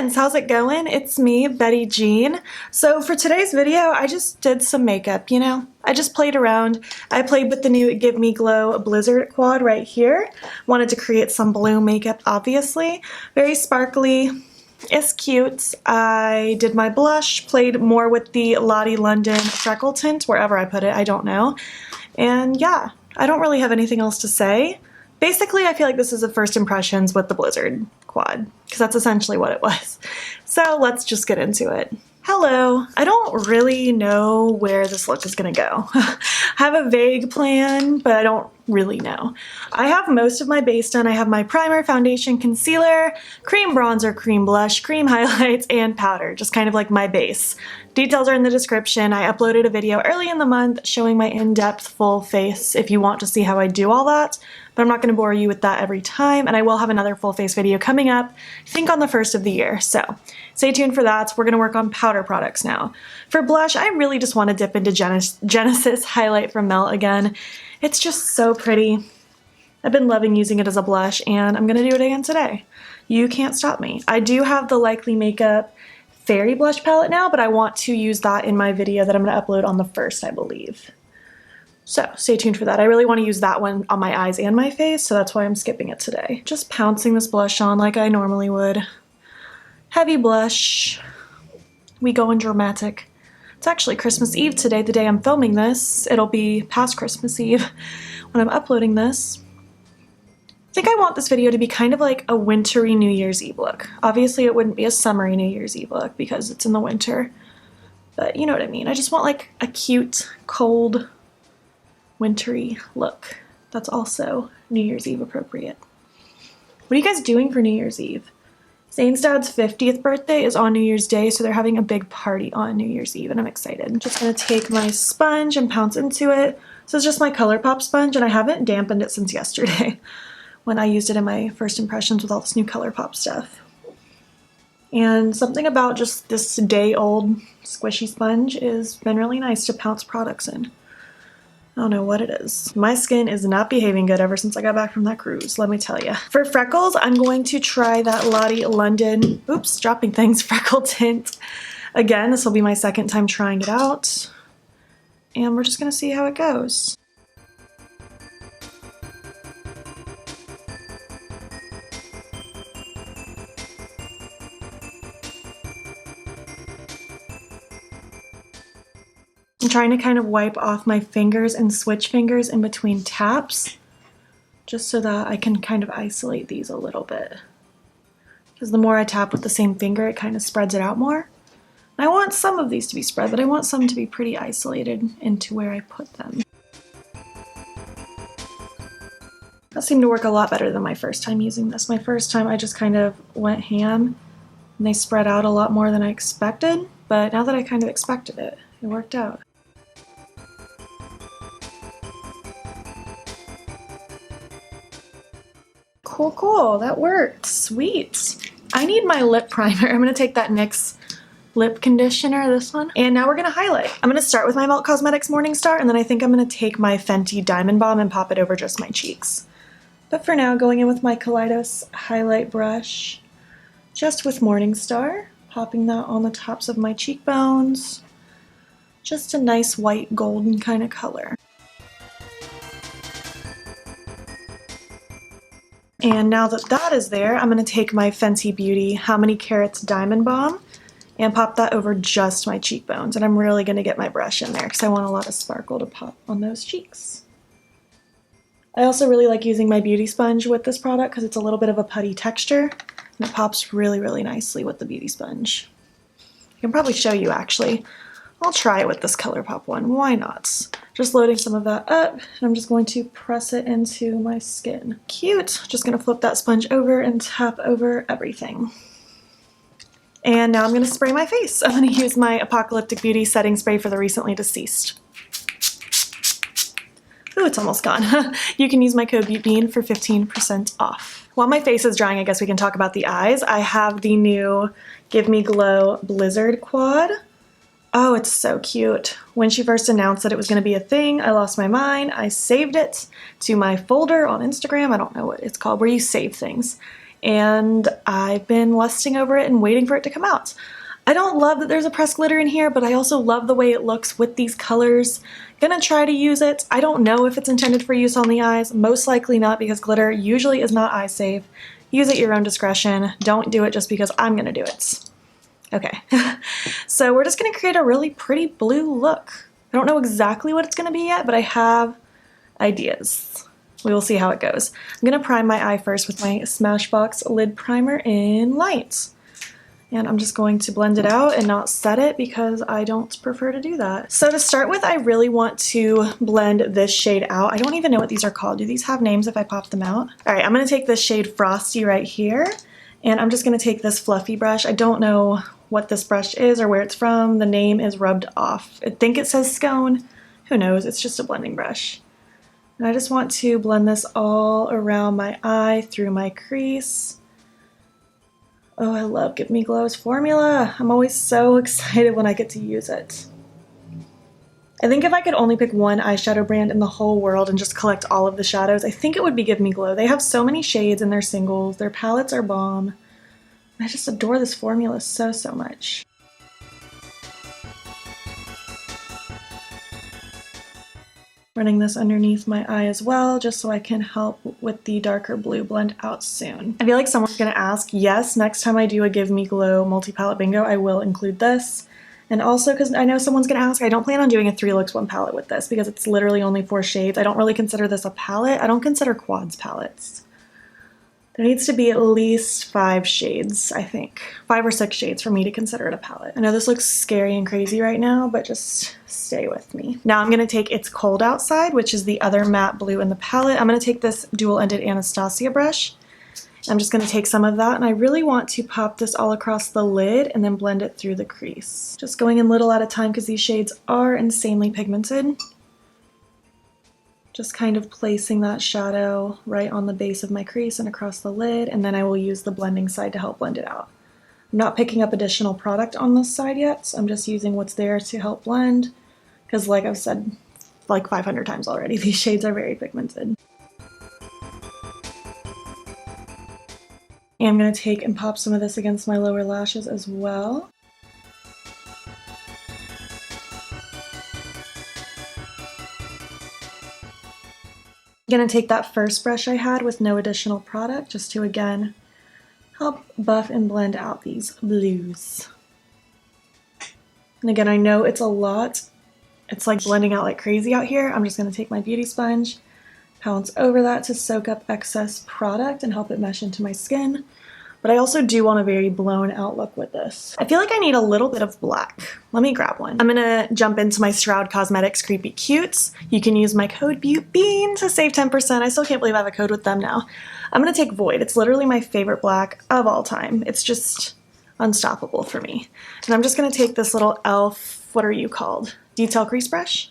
friends, how's it going? It's me, Betty Jean. So for today's video, I just did some makeup, you know? I just played around. I played with the new Give Me Glow Blizzard quad right here. Wanted to create some blue makeup, obviously. Very sparkly. It's cute. I did my blush, played more with the Lottie London Freckle Tint, wherever I put it, I don't know. And yeah, I don't really have anything else to say. Basically, I feel like this is the first impressions with the Blizzard quad, because that's essentially what it was. So let's just get into it. Hello. I don't really know where this look is gonna go. I have a vague plan, but I don't really know. I have most of my base done. I have my primer, foundation, concealer, cream bronzer, cream blush, cream highlights, and powder, just kind of like my base. Details are in the description. I uploaded a video early in the month showing my in-depth full face if you want to see how I do all that, but I'm not gonna bore you with that every time, and I will have another full face video coming up, I think on the 1st of the year, so stay tuned for that. We're gonna work on powder products now. For blush, I really just want to dip into Genesis Highlight from Melt again. It's just so pretty. I've been loving using it as a blush, and I'm gonna do it again today. You can't stop me. I do have the Likely Makeup Fairy Blush palette now, but I want to use that in my video that I'm gonna upload on the 1st, I believe. So stay tuned for that. I really want to use that one on my eyes and my face, so that's why I'm skipping it today. Just pouncing this blush on like I normally would. Heavy blush. We going dramatic. It's actually Christmas Eve today, the day I'm filming this. It'll be past Christmas Eve when I'm uploading this. I think I want this video to be kind of like a wintry New Year's Eve look. Obviously it wouldn't be a summery New Year's Eve look because it's in the winter, but you know what I mean. I just want like a cute, cold, wintry look that's also New Year's Eve appropriate. What are you guys doing for New Year's Eve? Zane's dad's 50th birthday is on New Year's Day, so they're having a big party on New Year's Eve, and I'm excited. I'm just gonna take my sponge and pounce into it. This is just my Colourpop sponge, and I haven't dampened it since yesterday when I used it in my first impressions with all this new Colourpop stuff. And something about just this day-old squishy sponge has been really nice to pounce products in. I don't know what it is. My skin is not behaving good ever since I got back from that cruise, let me tell you. For freckles, I'm going to try that Lottie London, oops, dropping things, Freckle Tint. Again, this will be my second time trying it out. And we're just gonna see how it goes. I'm trying to kind of wipe off my fingers and switch fingers in between taps, just so that I can kind of isolate these a little bit. Because the more I tap with the same finger, it kind of spreads it out more. And I want some of these to be spread, but I want some to be pretty isolated into where I put them. That seemed to work a lot better than my first time using this. My first time I just kind of went ham, and they spread out a lot more than I expected, but now that I kind of expected it, it worked out. Cool, cool, that worked, sweet. I need my lip primer. I'm gonna take that NYX lip conditioner, this one, and now we're gonna highlight. I'm gonna start with my Melt Cosmetics Morningstar, and then I think I'm gonna take my Fenty Diamond Balm and pop it over just my cheeks. But for now, going in with my Kaleidos highlight brush, just with Morningstar, popping that on the tops of my cheekbones. Just a nice white golden kind of color. And now that that is there, I'm going to take my Fenty Beauty How Many Carats Diamond Balm and pop that over just my cheekbones. And I'm really going to get my brush in there because I want a lot of sparkle to pop on those cheeks. I also really like using my beauty sponge with this product because it's a little bit of a putty texture and it pops really, really nicely with the beauty sponge. I can probably show you actually. I'll try it with this Colourpop one, why not? Just loading some of that up, and I'm just going to press it into my skin. Cute! Just gonna flip that sponge over and tap over everything. And now I'm gonna spray my face. I'm gonna use my Apocalyptic Beauty setting spray for the recently deceased. Ooh, it's almost gone. You can use my code beautbean for 15% off. While my face is drying, I guess we can talk about the eyes. I have the new Give Me Glow Blizzard quad. Oh, it's so cute. When she first announced that it was going to be a thing, I lost my mind. I saved it to my folder on Instagram. I don't know what it's called, where you save things. and I've been lusting over it and waiting for it to come out. I don't love that there's a pressed glitter in here, but I also love the way it looks with these colors. Gonna try to use it. I don't know if it's intended for use on the eyes. Most likely not, because glitter usually is not eye safe. Use at your own discretion. Don't do it just because I'm gonna do it. Okay, so we're just gonna create a really pretty blue look. I don't know exactly what it's gonna be yet, but I have ideas. We will see how it goes. I'm gonna prime my eye first with my Smashbox lid primer in light. And I'm just going to blend it out and not set it because I don't prefer to do that. So to start with, I really want to blend this shade out. I don't even know what these are called. Do these have names if I pop them out? All right, I'm gonna take this shade Frosty right here, and I'm just gonna take this fluffy brush. I don't know what this brush is or where it's from. The name is rubbed off. I think it says Scone. Who knows? It's just a blending brush. And I just want to blend this all around my eye through my crease. Oh, I love Give Me Glow's formula. I'm always so excited when I get to use it. I think if I could only pick one eyeshadow brand in the whole world and just collect all of the shadows, I think it would be Give Me Glow. They have so many shades in their singles. Their palettes are bomb. I just adore this formula so, so much. Running this underneath my eye as well, just so I can help with the darker blue blend out soon. I feel like someone's gonna ask, yes, next time I do a Give Me Glow multi-palette bingo, I will include this. And also, because I know someone's gonna ask, I don't plan on doing a 3 looks 1 palette with this because it's literally only 4 shades. I don't really consider this a palette. I don't consider quads palettes. There needs to be at least 5 shades, I think. 5 or 6 shades for me to consider it a palette. I know this looks scary and crazy right now, but just stay with me. Now I'm gonna take It's Cold Outside, which is the other matte blue in the palette. I'm gonna take this dual-ended Anastasia brush. I'm just gonna take some of that, and I really want to pop this all across the lid and then blend it through the crease. Just going in little at a time because these shades are insanely pigmented. Just kind of placing that shadow right on the base of my crease and across the lid, and then I will use the blending side to help blend it out. I'm not picking up additional product on this side yet, so I'm just using what's there to help blend, because like I've said like 500 times already, these shades are very pigmented. And I'm going to take and pop some of this against my lower lashes as well. I'm going to take that first brush I had with no additional product just to again help buff and blend out these blues. And again, I know it's a lot. It's like blending out like crazy out here. I'm just going to take my beauty sponge, pounce over that to soak up excess product and help it mesh into my skin. But I also do want a very blown out look with this. I feel like I need a little bit of black. Let me grab one. I'm gonna jump into my Stroud Cosmetics Creepy Cutes. You can use my code beautbean to save 10%. I still can't believe I have a code with them now. I'm gonna take Void. It's literally my favorite black of all time. It's just unstoppable for me. And I'm just gonna take this little e.l.f., what are you called? Detail crease brush.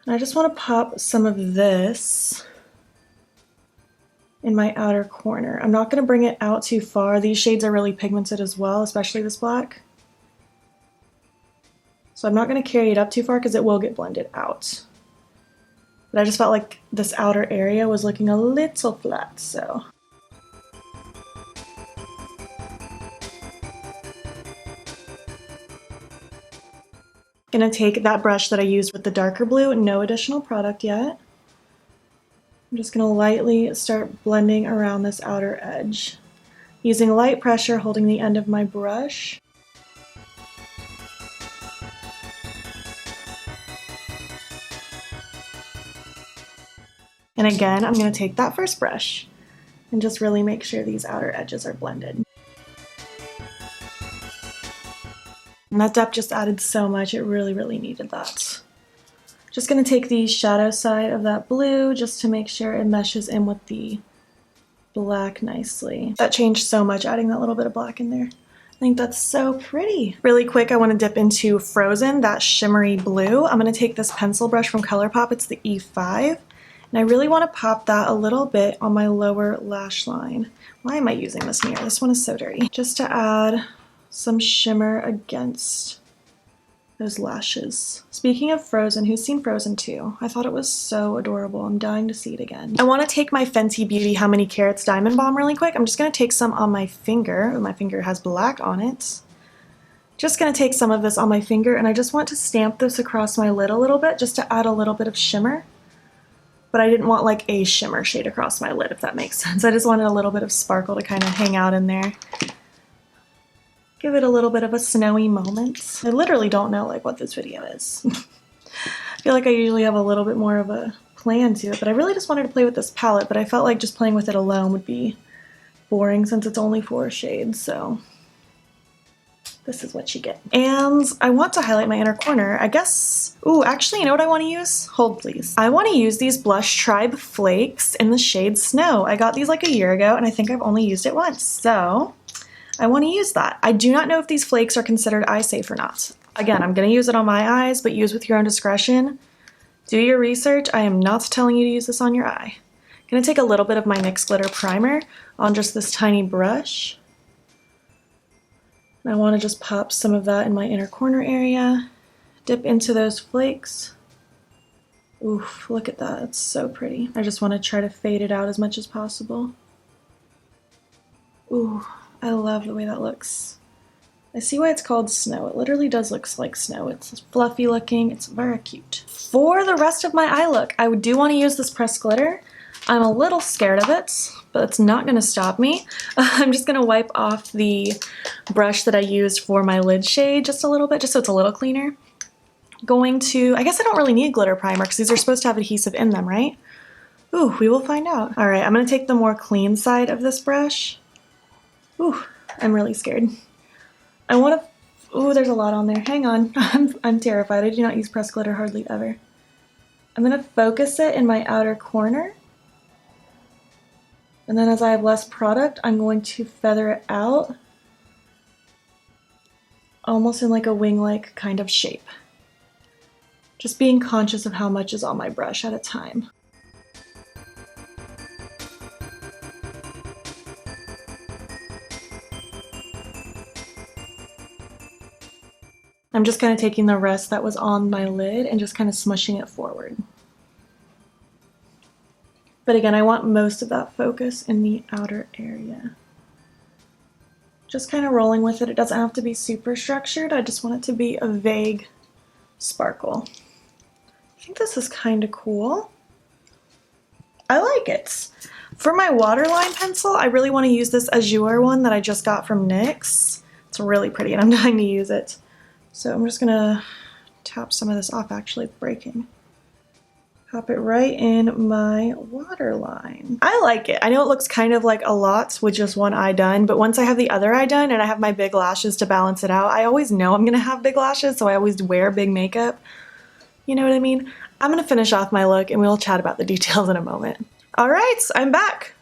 And I just wanna pop some of this in my outer corner. I'm not going to bring it out too far. These shades are really pigmented as well, especially this black. So I'm not going to carry it up too far because it will get blended out. But I just felt like this outer area was looking a little flat, so. Gonna take that brush that I used with the darker blue, no additional product yet. I'm just going to lightly start blending around this outer edge. Using light pressure, holding the end of my brush. And again, I'm going to take that first brush and just really make sure these outer edges are blended. And that depth just added so much, it really, really needed that. Just going to take the shadow side of that blue just to make sure it meshes in with the black nicely. That changed so much adding that little bit of black in there. I think that's so pretty. Really quick, I want to dip into Frozen, that shimmery blue. I'm going to take this pencil brush from Colourpop, it's the E5. And I really want to pop that a little bit on my lower lash line. Why am I using this mirror? This one is so dirty. Just to add some shimmer against those lashes. Speaking of Frozen, who's seen Frozen 2? I thought it was so adorable. I'm dying to see it again. I want to take my Fenty Beauty How Many Carats Diamond Balm really quick. I'm just going to take some on my finger. My finger has black on it. Just going to take some of this on my finger, and I just want to stamp this across my lid a little bit just to add a little bit of shimmer. But I didn't want like a shimmer shade across my lid, if that makes sense. I just wanted a little bit of sparkle to kind of hang out in there. Give it a little bit of a snowy moment. I literally don't know like what this video is. I feel like I usually have a little bit more of a plan to it, but I really just wanted to play with this palette, but I felt like just playing with it alone would be boring since it's only 4 shades, so this is what you get. And I want to highlight my inner corner. I guess, ooh, actually, you know what I want to use? Hold please. I want to use these Blush Tribe Flakes in the shade Snow. I got these like a year ago, and I think I've only used it once, so I want to use that. I do not know if these flakes are considered eye safe or not. Again, I'm going to use it on my eyes, but use with your own discretion. Do your research. I am not telling you to use this on your eye. I'm going to take a little bit of my NYX Glitter Primer on just this tiny brush. And I want to just pop some of that in my inner corner area. Dip into those flakes. Oof, look at that. It's so pretty. I just want to try to fade it out as much as possible. Ooh. I love the way that looks. I see why it's called Snow. It literally does look like snow. It's fluffy looking. It's very cute. For the rest of my eye look, I do want to use this pressed glitter. I'm a little scared of it, but it's not going to stop me. I'm just going to wipe off the brush that I used for my lid shade just a little bit, just so it's a little cleaner. Going to, I guess I don't really need glitter primer because these are supposed to have adhesive in them, right? Ooh, we will find out. All right, I'm going to take the more clean side of this brush. Ooh, I'm really scared. I want to, ooh, there's a lot on there. Hang on, I'm terrified. I do not use pressed glitter hardly ever. I'm going to focus it in my outer corner. And then as I have less product, I'm going to feather it out. Almost in like a wing-like kind of shape. Just being conscious of how much is on my brush at a time. I'm just kind of taking the rest that was on my lid and just kind of smushing it forward. But again, I want most of that focus in the outer area. Just kind of rolling with it. It doesn't have to be super structured. I just want it to be a vague sparkle. I think this is kind of cool. I like it. For my waterline pencil, I really want to use this Azure one that I just got from NYX. It's really pretty and I'm dying to use it. So I'm just gonna tap some of this off, actually it's breaking. Pop it right in my waterline. I like it. I know it looks kind of like a lot with just one eye done, but once I have the other eye done and I have my big lashes to balance it out, I always know I'm gonna have big lashes, so I always wear big makeup. You know what I mean? I'm gonna finish off my look and we'll chat about the details in a moment. All right, I'm back.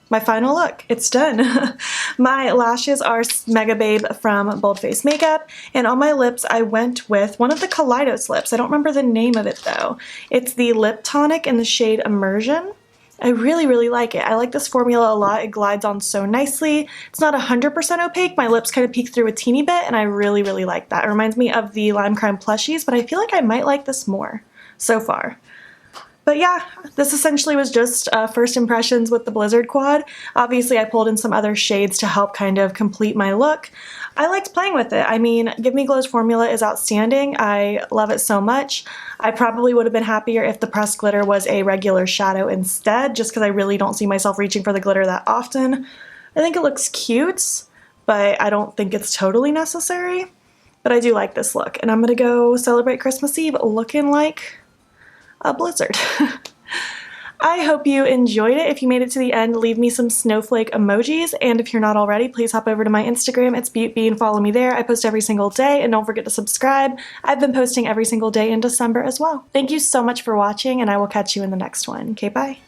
My final look, it's done. My lashes are Mega Babe from Bold Face Makeup, and on my lips I went with one of the Kaleidos lips. I don't remember the name of it though. It's the Lip Tonic in the shade Immersion. I really, really like it. I like this formula a lot. It glides on so nicely. It's not 100% opaque. My lips kind of peek through a teeny bit, and I really, really like that. It reminds me of the Lime Crime plushies, but I feel like I might like this more so far. But yeah, this essentially was just first impressions with the Blizzard quad. Obviously, I pulled in some other shades to help kind of complete my look. I liked playing with it. I mean, Give Me Glow's formula is outstanding. I love it so much. I probably would have been happier if the pressed glitter was a regular shadow instead, just because I really don't see myself reaching for the glitter that often. I think it looks cute, but I don't think it's totally necessary. But I do like this look, and I'm gonna go celebrate Christmas Eve looking like a blizzard. I hope you enjoyed it. If you made it to the end, leave me some snowflake emojis, and if you're not already, please hop over to my Instagram. It's beautbean. Follow me there. I post every single day, and don't forget to subscribe. I've been posting every single day in December as well. Thank you so much for watching, and I will catch you in the next one. Okay, bye.